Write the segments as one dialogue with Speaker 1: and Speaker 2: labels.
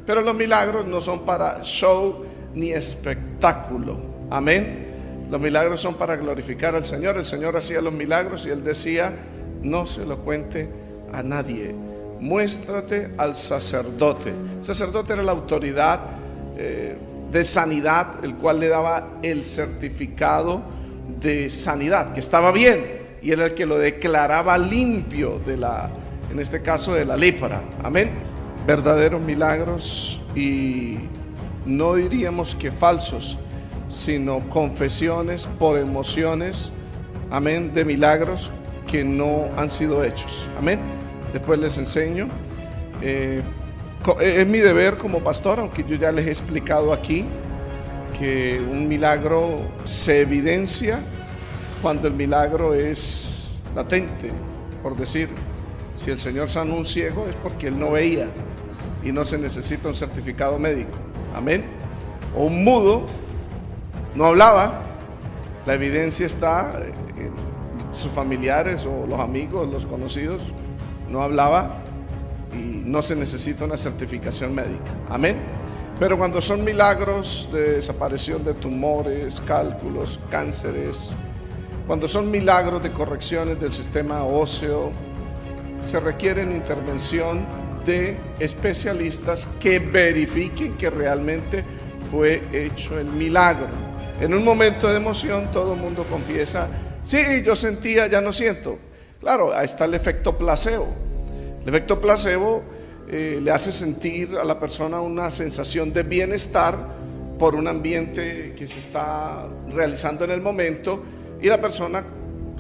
Speaker 1: Pero los milagros no son para show ni espectáculo. Amén. Los milagros son para glorificar al Señor. El Señor hacía los milagros y Él decía: no se lo cuente a nadie. Muéstrate al sacerdote. El sacerdote era la autoridad de sanidad, el cual le daba el certificado de sanidad, que estaba bien, y era el que lo declaraba limpio en este caso de la lepra. Amén. Verdaderos milagros, y no diríamos que falsos, sino confesiones por emociones, amén, de milagros que no han sido hechos. Amén. Después les enseño. Es mi deber como pastor, aunque yo ya les he explicado aquí que un milagro se evidencia cuando el milagro es latente. Por decir, si el Señor sanó un ciego es porque Él no veía y no se necesita un certificado médico. Amén. O un mudo no hablaba, la evidencia está en sus familiares o los amigos, los conocidos, no hablaba y no se necesita una certificación médica. Amén. Pero cuando son milagros de desaparición de tumores, cálculos, cánceres, cuando son milagros de correcciones del sistema óseo, se requiere intervención de especialistas que verifiquen que realmente fue hecho el milagro. En un momento de emoción todo el mundo confiesa: sí, yo sentía, ya no siento. Claro, ahí está el efecto placebo. El efecto placebo le hace sentir a la persona una sensación de bienestar por un ambiente que se está realizando en el momento, y la persona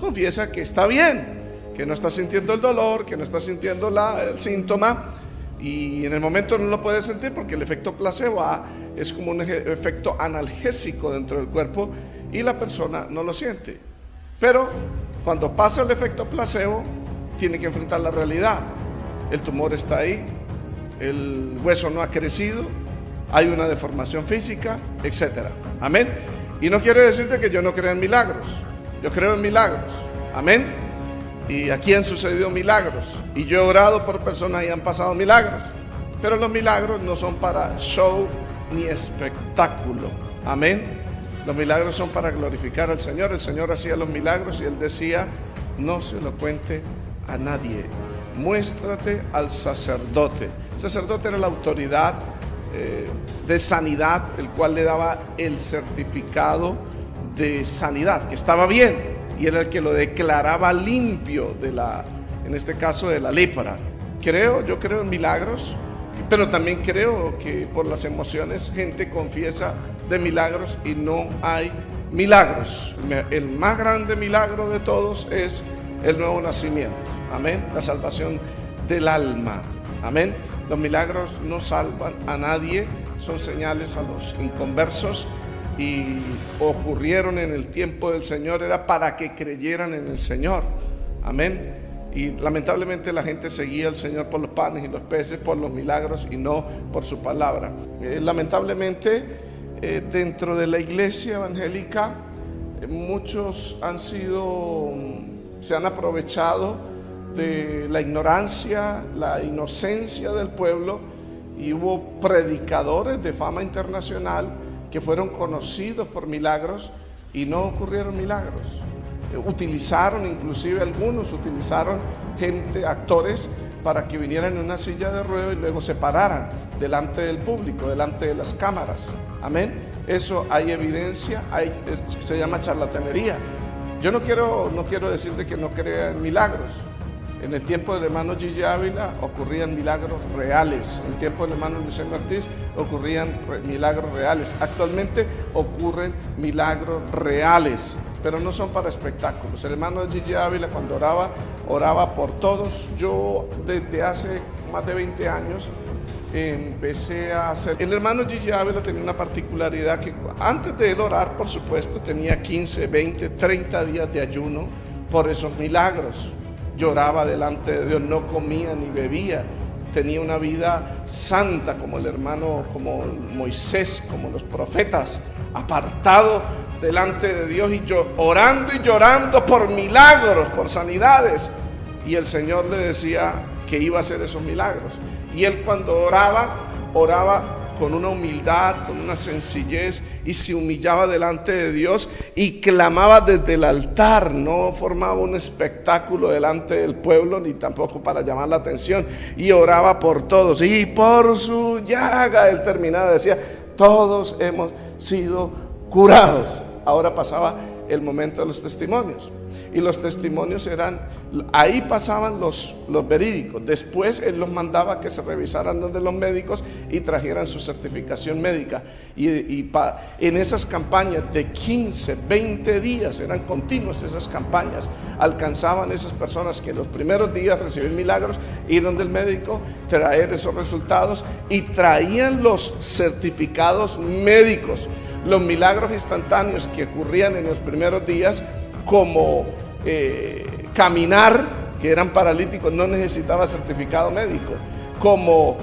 Speaker 1: confiesa que está bien, que no está sintiendo el dolor, que no está sintiendo el síntoma, y en el momento no lo puede sentir porque el efecto placebo es como un efecto analgésico dentro del cuerpo y la persona no lo siente. Pero cuando pasa el efecto placebo, tiene que enfrentar la realidad. El tumor está ahí, el hueso no ha crecido, hay una deformación física, etc. Amén. Y no quiere decirte que yo no creo en milagros. Yo creo en milagros. Amén. Y aquí han sucedido milagros, y yo he orado por personas y han pasado milagros. Pero los milagros no son para show ni espectáculo. Amén. Los milagros son para glorificar al Señor. El Señor hacía los milagros y Él decía: no se lo cuente a nadie. Muéstrate al sacerdote. El sacerdote era la autoridad de sanidad, el cual le daba el certificado de sanidad, que estaba bien, y era el que lo declaraba limpio en este caso de la lepra. Yo creo en milagros, pero también creo que por las emociones gente confiesa de milagros y no hay milagros. El más grande milagro de todos es el nuevo nacimiento. Amén. La salvación del alma. Amén. Los milagros no salvan a nadie, son señales a los inconversos, y ocurrieron en el tiempo del Señor, era para que creyeran en el Señor. Amén. Y lamentablemente la gente seguía al Señor por los panes y los peces, por los milagros y no por su palabra. Lamentablemente dentro de la iglesia evangélica muchos se han aprovechado de la ignorancia, la inocencia del pueblo, y hubo predicadores de fama internacional que fueron conocidos por milagros y no ocurrieron milagros. Algunos utilizaron actores para que vinieran en una silla de ruedas y luego se pararan delante del público, delante de las cámaras. Amén. Eso hay evidencia, se llama charlatanería. Yo no quiero decirte que no crea en milagros. En el tiempo del hermano Gigi Ávila ocurrían milagros reales. En el tiempo del hermano Luis Ortiz ocurrían milagros reales. Actualmente ocurren milagros reales, pero no son para espectáculos. El hermano Gigi Ávila, cuando oraba por todos. Yo desde hace más de 20 años empecé a hacer. El hermano Gigi Ávila tenía una particularidad, que antes de él orar, por supuesto, tenía 15, 20, 30 días de ayuno por esos milagros. Lloraba delante de Dios, no comía ni bebía, tenía una vida santa como el hermano, como Moisés, como los profetas, apartado delante de Dios, y orando y llorando por milagros, por sanidades. Y el Señor le decía que iba a hacer esos milagros. Y él, cuando oraba, oraba con una humildad, con una sencillez, y se humillaba delante de Dios y clamaba desde el altar. No formaba un espectáculo delante del pueblo, ni tampoco para llamar la atención, y oraba por todos. Y por su llaga él terminaba, decía: todos hemos sido curados. Ahora pasaba el momento de los testimonios, y los testimonios eran, ahí pasaban los verídicos. Después él los mandaba que se revisaran donde los médicos y trajeran su certificación médica, en esas campañas de 15, 20 días, eran continuas esas campañas, alcanzaban esas personas que en los primeros días recibían milagros, iban del médico, traer esos resultados y traían los certificados médicos. Los milagros instantáneos que ocurrían en los primeros días, como caminar, que eran paralíticos, no necesitaba certificado médico; como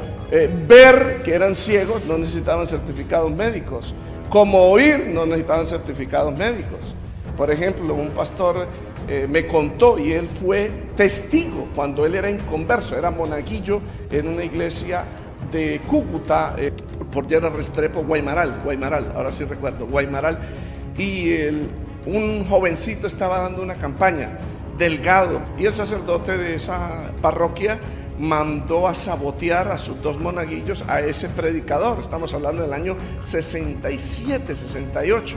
Speaker 1: ver, que eran ciegos, no necesitaban certificados médicos; como oír, no necesitaban certificados médicos. Por ejemplo, un pastor me contó, y él fue testigo cuando él era inconverso, era monaguillo en una iglesia de Cúcuta, por Llera Restrepo, Guaymaral, ahora sí recuerdo, Guaymaral. Y un jovencito estaba dando una campaña, delgado, y el sacerdote de esa parroquia mandó a sabotear a sus dos monaguillos a ese predicador. Estamos hablando del año 67, 68.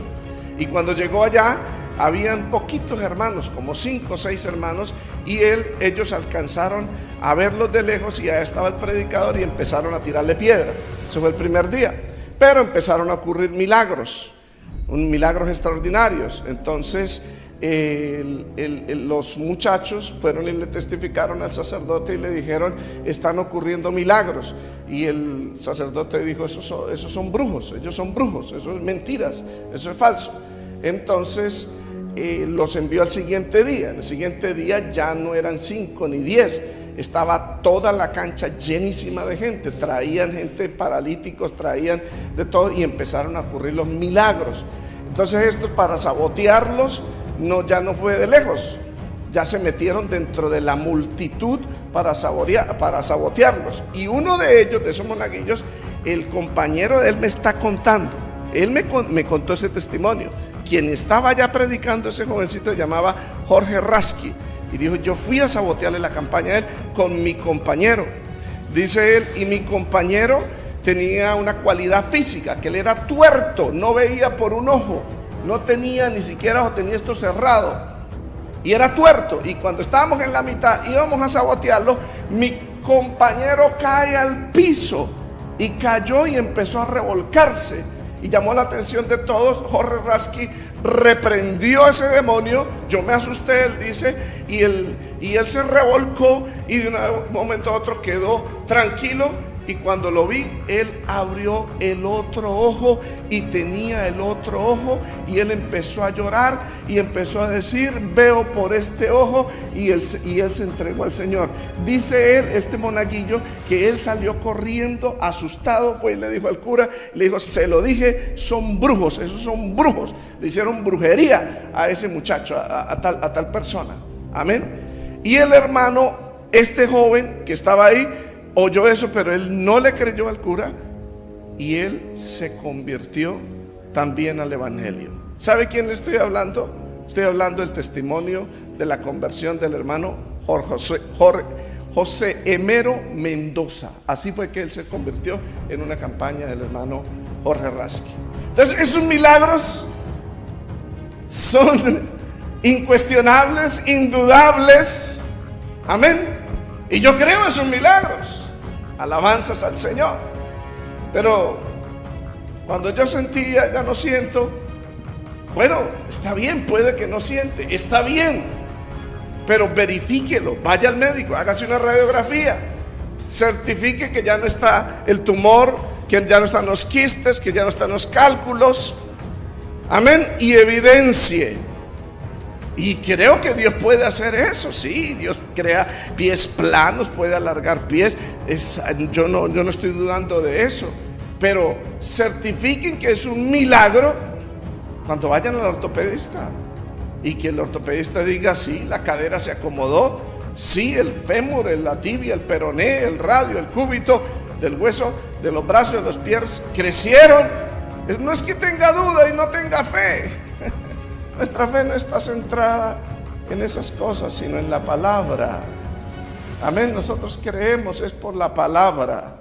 Speaker 1: Y cuando llegó allá, habían poquitos hermanos, como 5 o 6 hermanos, y ellos alcanzaron a verlos de lejos, y allá estaba el predicador, y empezaron a tirarle piedra. Eso fue el primer día. Pero empezaron a ocurrir milagros extraordinarios. Entonces los muchachos fueron y le testificaron al sacerdote y le dijeron: están ocurriendo milagros. Y el sacerdote dijo: esos son brujos, ellos son brujos, eso es mentiras, eso es falso. Entonces los envió al siguiente día. El siguiente día ya no eran 5 ni 10, estaba toda la cancha llenísima de gente. Traían gente, paralíticos, traían de todo, y empezaron a ocurrir los milagros. Entonces estos, para sabotearlos, ya no fue de lejos, ya se metieron dentro de la multitud para sabotearlos. Y uno de ellos, de esos monaguillos, el compañero de él me está contando, él me contó ese testimonio. Quien estaba ya predicando, ese jovencito, se llamaba Jorge Rasky, y dijo: yo fui a sabotearle la campaña a él con mi compañero. Dice él: y mi compañero tenía una cualidad física, que él era tuerto, no veía por un ojo, no tenía ni siquiera ojo, tenía esto cerrado, y era tuerto. Y cuando estábamos en la mitad, íbamos a sabotearlo, mi compañero cae al piso, y cayó y empezó a revolcarse, y llamó la atención de todos. Jorge Rasky reprendió a ese demonio. Yo me asusté, él dice, y él se revolcó, y de un momento a otro quedó tranquilo. Y cuando lo vi, él abrió el otro ojo, y tenía el otro ojo, y él empezó a llorar y empezó a decir: veo por este ojo. Y él se entregó al Señor. Dice él, este monaguillo, que él salió corriendo asustado, fue y le dijo al cura, le dijo: se lo dije, son brujos, esos son brujos. Le hicieron brujería a ese muchacho, a tal persona. Amén. Y el hermano, este joven que estaba ahí, oyó eso, pero él no le creyó al cura, y él se convirtió también al evangelio. ¿Sabe quién le estoy hablando? Estoy hablando del testimonio de la conversión del hermano José Emero Mendoza. Así fue que él se convirtió en una campaña del hermano Jorge Rasky. Entonces, esos milagros son incuestionables, indudables. Amén. Y yo creo en esos milagros. Alabanzas al Señor. Pero cuando yo sentía, ya no siento. Bueno, está bien, puede que no siente, está bien, pero verifíquelo, vaya al médico, hágase una radiografía, certifique que ya no está el tumor, que ya no están los quistes, que ya no están los cálculos. Amén. Y evidencie. Y creo que Dios puede hacer eso. Sí, Dios crea pies planos, puede alargar pies. Yo no estoy dudando de eso. Pero certifiquen que es un milagro cuando vayan al ortopedista, y que el ortopedista diga: sí, la cadera se acomodó, sí, el fémur, la tibia, el peroné, el radio, el cúbito del hueso de los brazos y de los pies crecieron. No es que tenga duda y no tenga fe. Nuestra fe no está centrada en esas cosas, sino en la palabra. Amén. Nosotros creemos es por la palabra.